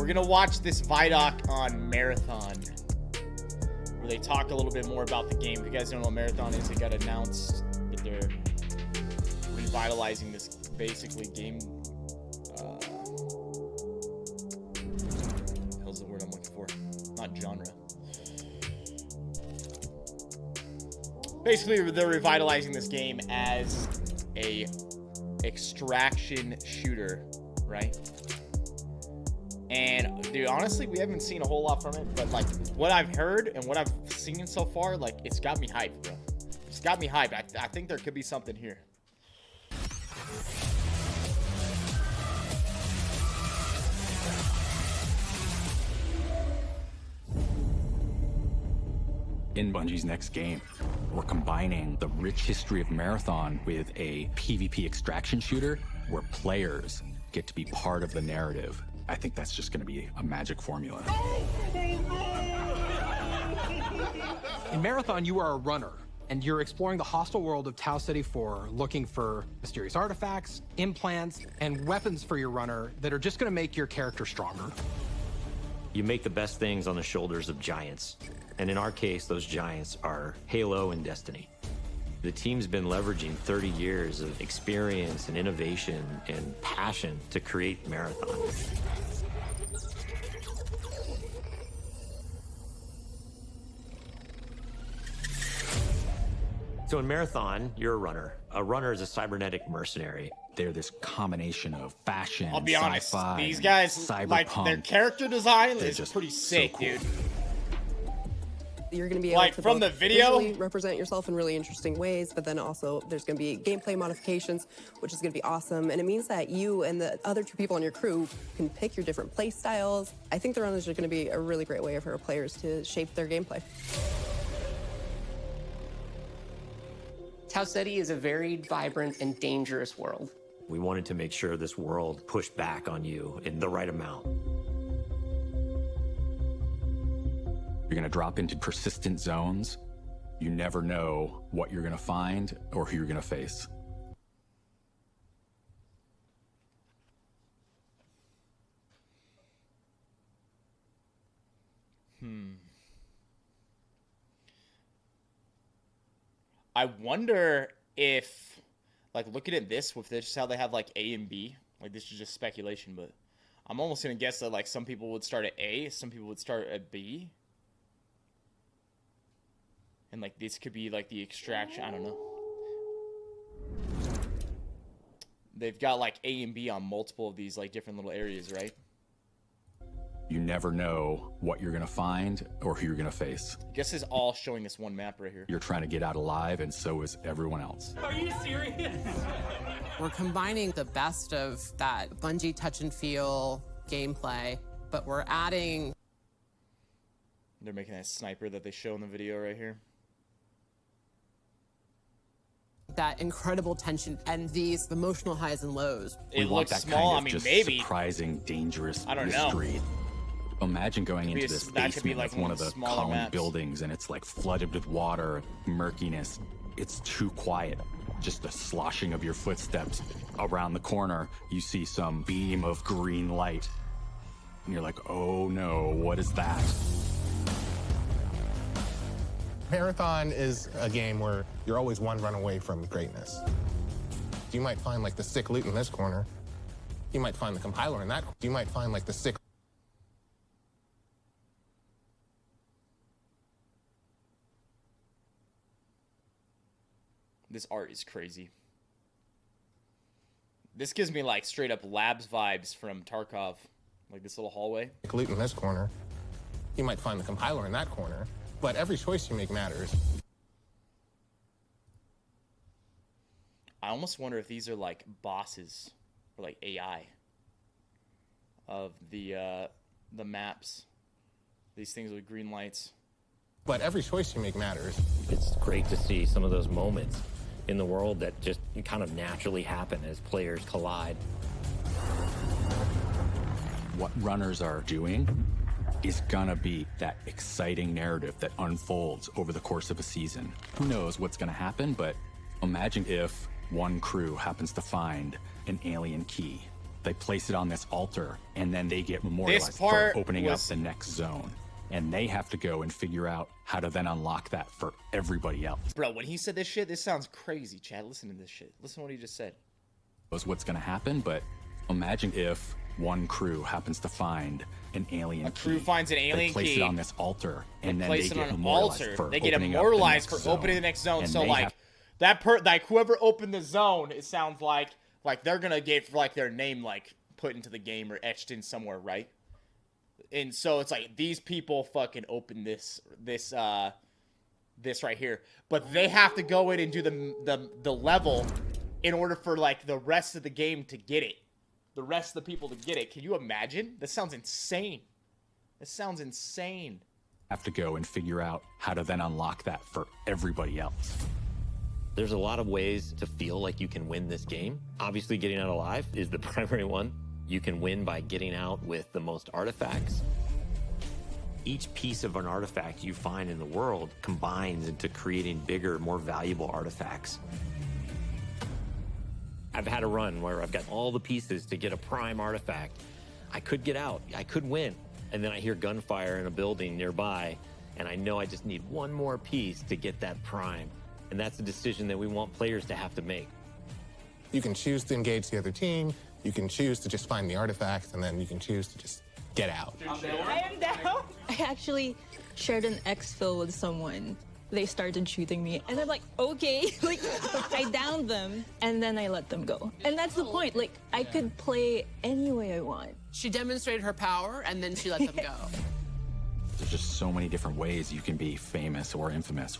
we're gonna watch this Vidoc on Marathon, where they talk a little bit more about the game. If you guys don't know what Marathon is, it got announced that they're revitalizing this basically game. Hell's the word I'm looking for? Not genre. Basically, they're revitalizing this game as a extraction shooter, right? And dude, honestly, we haven't seen a whole lot from it, but like what I've heard and what I've seen so far, like it's got me hyped, bro. It's got me hyped. I think there could be something here. In Bungie's next game, we're combining the rich history of Marathon with a PvP extraction shooter where players get to be part of the narrative. I think that's just going to be a magic formula. In Marathon, you are a runner, and you're exploring the hostile world of Tau Ceti IV, looking for mysterious artifacts, implants, and weapons for your runner that are just going to make your character stronger. You make the best things on the shoulders of giants. And in our case, those giants are Halo and Destiny. The team's been leveraging 30 years of experience and innovation and passion to create Marathon. So in Marathon, you're a runner. A runner is a cybernetic mercenary. They're this combination of fashion, I'll be honest, sci-fi, these guys, cyberpunk. like their character design They're is just pretty sick, so cool. dude. You're going to be able Like to from the both video, visually represent yourself in really interesting ways, but then also there's going to be gameplay modifications, which is going to be awesome. And it means that you and the other two people on your crew can pick your different play styles. I think the runners are going to be a really great way for our players to shape their gameplay. Tau Ceti is a very vibrant and dangerous world. We wanted to make sure this world pushed back on you in the right amount. You're going to drop into persistent zones. You never know what you're going to find or who you're going to face. I wonder if, like, looking at this with this, how they have like A and B. Like, this is just speculation, but I'm almost gonna guess that like some people would start at A, some people would start at B. And like this could be like the extraction, I don't know. They've got like A and B on multiple of these like different little areas, right? You never know what you're going to find or who you're going to face. I guess it's all showing this one map right here. You're trying to get out alive, and so is everyone else. Are you serious? We're combining the best of that Bungie touch and feel gameplay, but we're adding... They're making that sniper that they show in the video right here. that incredible tension and these emotional highs and lows. It looks small. I mean, maybe surprising, dangerous I don't mystery. know. Imagine going into this basement like with one of the column maps. buildings, and it's like flooded with water, murkiness. It's too quiet. Just the sloshing of your footsteps. Around the corner, you see some beam of green light. And you're like, oh no, what is that? Marathon is a game where you're always one run away from greatness. You might find like the sick loot in this corner. You might find the compiler in that. You might find like the sick. This art is crazy. This gives me like straight up labs vibes from Tarkov. Like this little hallway. Loot in this corner. You might find the compiler in that corner. But every choice you make matters. I almost wonder if these are like bosses or like AI of the maps. These things with green lights. But every choice you make matters. It's great to see some of those moments in the world that just kind of naturally happen as players collide. What runners are doing is gonna be that exciting narrative that unfolds over the course of a season. Who knows what's gonna happen, but imagine if one crew happens to find an alien key They place it on this altar, and then they get memorialized for part opening up was- the next zone. And they have to go and figure out how to then unlock that for everybody else. Bro, when he said this shit, this sounds crazy, Chad. Listen to this shit. Listen to what he just said. Knows what's going to happen, but imagine if one crew happens to find an alien A crew key. finds an alien they place key. it on this altar, and then they Place it get on an immortalized altar. for They get opening up the immortalized next for opening the next zone. And So they like have- like whoever opened the zone, it sounds like they're gonna get like their name like put into the game or etched in somewhere, right? And so it's like these people fucking open this right here, but they have to go in and do the level in order for like the rest of the game to get it, the rest of the people to get it. Can you imagine? This sounds insane. This sounds insane. have to go and figure out how to then unlock that for everybody else. There's a lot of ways to feel like you can win this game. Obviously, getting out alive is the primary one. You can win by getting out with the most artifacts. Each piece of an artifact you find in the world combines into creating bigger, more valuable artifacts. I've had a run where I've got all the pieces to get a prime artifact. I could get out, I could win, and then I hear gunfire in a building nearby, and I know I just need one more piece to get that prime. And that's a decision that we want players to have to make. You can choose to engage the other team, you can choose to just find the artifacts, and then you can choose to just get out. I am down. I actually shared an exfil with someone. They started shooting me, and I'm like, okay, like I downed them, and then I let them go. And that's the point. Like I could play any way I want. She demonstrated her power, and then she let them go. There's just so many different ways you can be famous or infamous.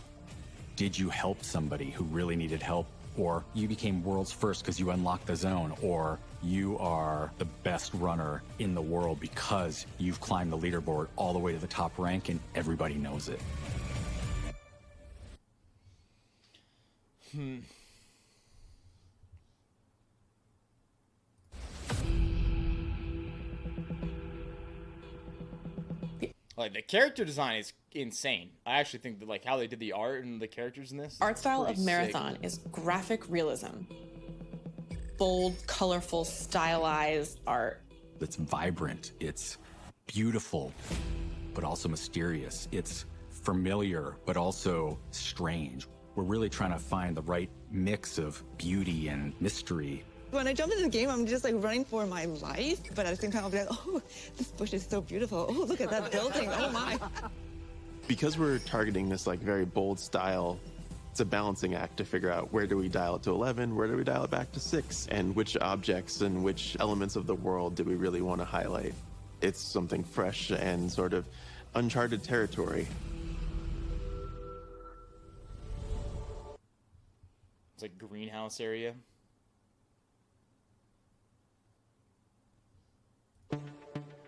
Did you help somebody who really needed help? Or you became world's first because you unlocked the zone? Or you are the best runner in the world because you've climbed the leaderboard all the way to the top rank and everybody knows it? Like the character design is insane. I actually think that like how they did the art and the characters in this. Art style of pretty Marathon sick. is graphic realism. Bold, colorful, stylized art. It's vibrant, it's beautiful, but also mysterious. It's familiar, but also strange. We're really trying to find the right mix of beauty and mystery. When I jump into the game, I'm just like running for my life, but at the same time, I'll be like, oh, this bush is so beautiful. Oh, look at that building. Oh my. Because we're targeting this like very bold style, it's a balancing act to figure out where do we dial it to 11, where do we dial it back to 6, and which objects and which elements of the world do we really want to highlight. It's something fresh and sort of uncharted territory. It's like greenhouse area.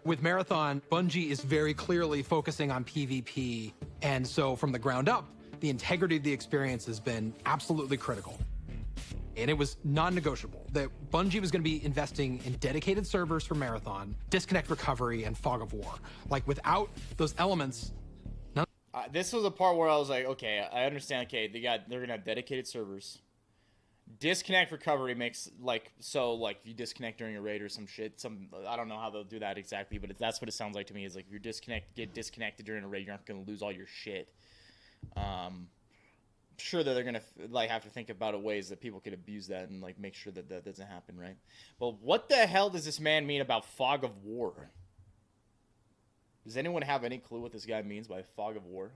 With Marathon, Bungie is very clearly focusing on PvP, and so from the ground up, the integrity of the experience has been absolutely critical. And it was non-negotiable that Bungie was going to be investing in dedicated servers for Marathon, disconnect recovery, and fog of war. Like without those elements, none. This was a part where I was like, okay, I understand. Okay, they're gonna have dedicated servers. Disconnect recovery makes like if you disconnect during a raid or some shit. I don't know how they'll do that exactly, but that's what it sounds like to me. Is like if you get disconnected during a raid, you're not gonna lose all your shit. Sure that they're gonna like have to think about ways that people could abuse that and like make sure that that doesn't happen, right? But what the hell does this man mean about fog of war? Does anyone have any clue what this guy means by fog of war?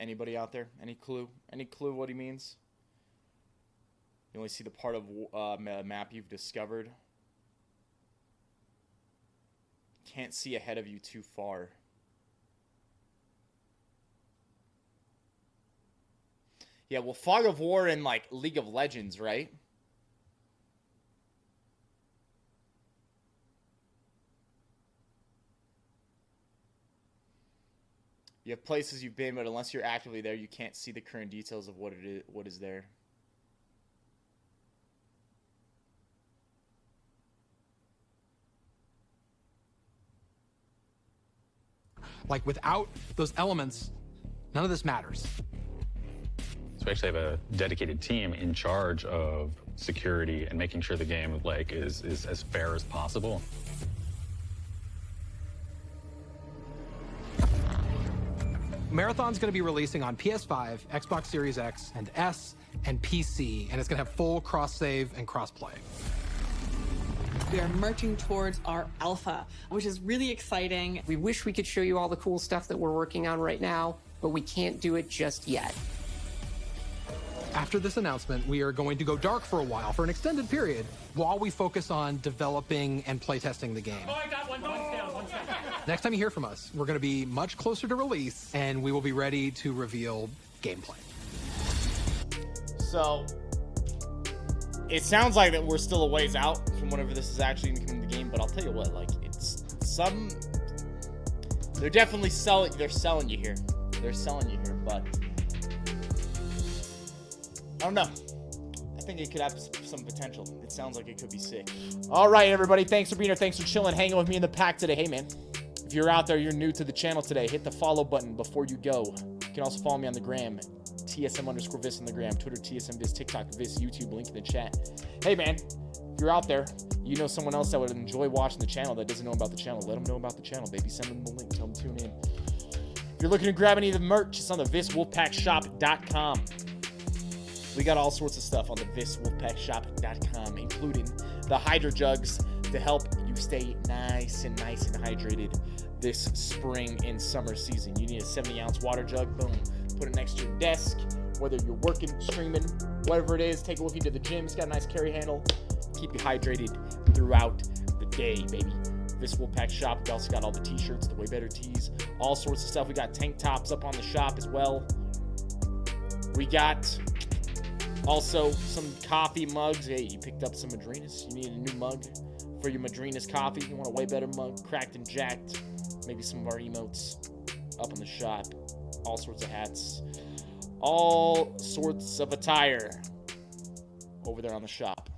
Anybody out there? Any clue? Any clue what he means? You only see the part of map you've discovered. Can't see ahead of you too far. Yeah, well, Fog of War in, like, League of Legends, right? You have places you've been, but unless you're actively there, you can't see the current details of what is there. Like, without those elements, none of this matters. So we actually have a dedicated team in charge of security and making sure the game like is as fair as possible. Marathon's going to be releasing on PS5, Xbox Series X and S, and PC, and it's going to have full cross-save and cross-play. We are marching towards our alpha, which is really exciting. We wish we could show you all the cool stuff that we're working on right now, but we can't do it just yet. After this announcement, we are going to go dark for a while, for an extended period, while we focus on developing and playtesting the game. Oh, I got one. One's down. One's down. Next time you hear from us, we're going to be much closer to release, and we will be ready to reveal gameplay. So, it sounds like that we're still a ways out from whenever this is actually going to come in the game, but I'll tell you what, like, it's some... They're definitely selling... They're selling you here. They're selling you here, but... I don't know. I think it could have some potential. It sounds like it could be sick. All right, everybody. Thanks for being here. Thanks for chilling, hanging with me in the pack today. Hey, man. If you're out there, you're new to the channel today, hit the follow button before you go. You can also follow me on the gram. TSM_Viss on the gram. Twitter, TSMViss. TikTok, Viss. YouTube, link in the chat. Hey, man. If you're out there, you know someone else that would enjoy watching the channel that doesn't know about the channel. Let them know about the channel, baby. Send them the link. Tell them to tune in. If you're looking to grab any of the merch, it's on the VissWolfpackShop.com. We got all sorts of stuff on the VissWolfpackShop.com, including the Hydro Jugs to help you stay nice and hydrated this spring and summer season. You need a 70-ounce water jug. Boom. Put it next to your desk. Whether you're working, streaming, whatever it is, take it with you to the gym. It's got a nice carry handle. Keep you hydrated throughout the day, baby. Viss Wolfpack Shop. We also got all the t-shirts, the Way Better tees, all sorts of stuff. We got tank tops up on the shop as well. We got... also, some coffee mugs. Hey, you picked up some Madrinas. You need a new mug for your Madrinas coffee. You want a Way Better mug, cracked and jacked. Maybe some of our emotes up in the shop. All sorts of hats. All sorts of attire over there on the shop.